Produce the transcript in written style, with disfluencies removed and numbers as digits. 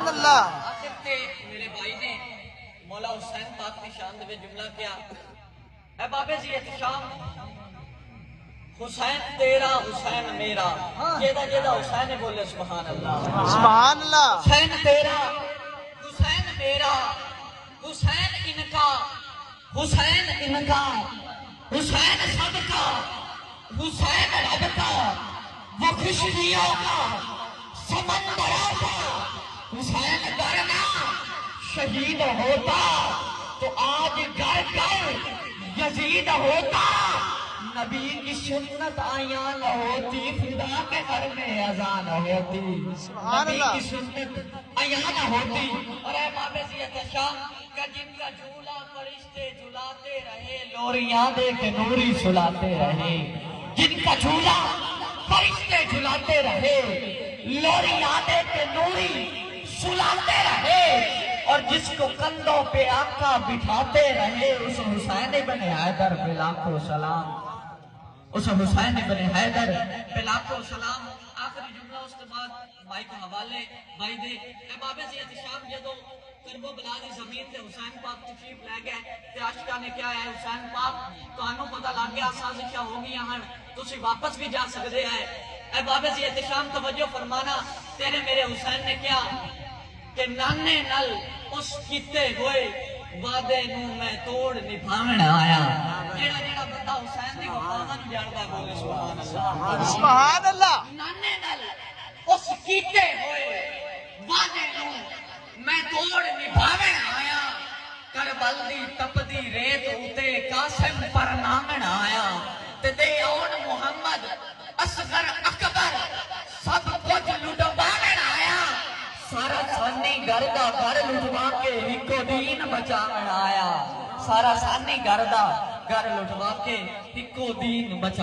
اللہ آخر تے میرے بھائی نے مولا حسین پاک کی شان دے جملہ کیا اے بابے جی احتشام حسین تیرا حسین میرا جیدہ جیدہ حسین بولے سبحان اللہ سبحان اللہ حسین تیرا حسین میرا حسین ان کا حسین ان کا حسین سب کا حسین رب کا وہ خوشیوں کا سمندروں کا حسین کرنا شہید ہوتا تو آج گھر گھر یزید ہوتا نبی کی سنت آیاں نہ ہوتی خدا کے گھر میں اذان ہوتی نبی کی سنت آیاں نہ ہوتی اور اے بابے زیت شاہ کہ جن کا جھولا فرشتے جھلاتے رہے لوریاں دے کے نوری سلاتے رہے جن کا جھولا فرشتے جھلاتے رہے لوریاں دے کے نوری سلاتے رہے اور جس کو کندھوں پہ آقا بٹھاتے رہے اس حسین بن حیدر پہ لاکھوں سلام اس حسین بن حیدر پہ لاکھوں سلام آخری جملہ اس کے بعد بھائی کو حوالے بھائی دے اے بابے سے احتشام جدو کربو بلا دی زمین تے حسین پاک تشریف لے گئے تے عاشقاں نے کیا ہے حسین پاک تانوں پتہ لگ گیا سازشاں ہو گئی ہیں تسی واپس بھی جا سکتے ہیں اے بابے سے احتشام توجہ فرمانا تیرے میرے حسین نے کیا کہ نانے نل اس کیتے ہوئے وعدے نو میں توڑ نبھاون آیا جیڑا جیڑا بندہ حسین دی وفا نو جاندا ہے بولے سبحان اللہ سبحان اللہ نانے نل اس کیتے ہوئے وعدے نو میں توڑ نبھاون آیا کربل دی تپدی ریت اتے قاسم پر نامن آیا تے دے اون محمد اصغر اکبر سب کچھ لٹواون آیا سارا سانی گھر دا گھر لٹوا کے ہکو دین بچاون آیا سارا سانی گھر دا گھر لٹوا کے ہکو دین بچا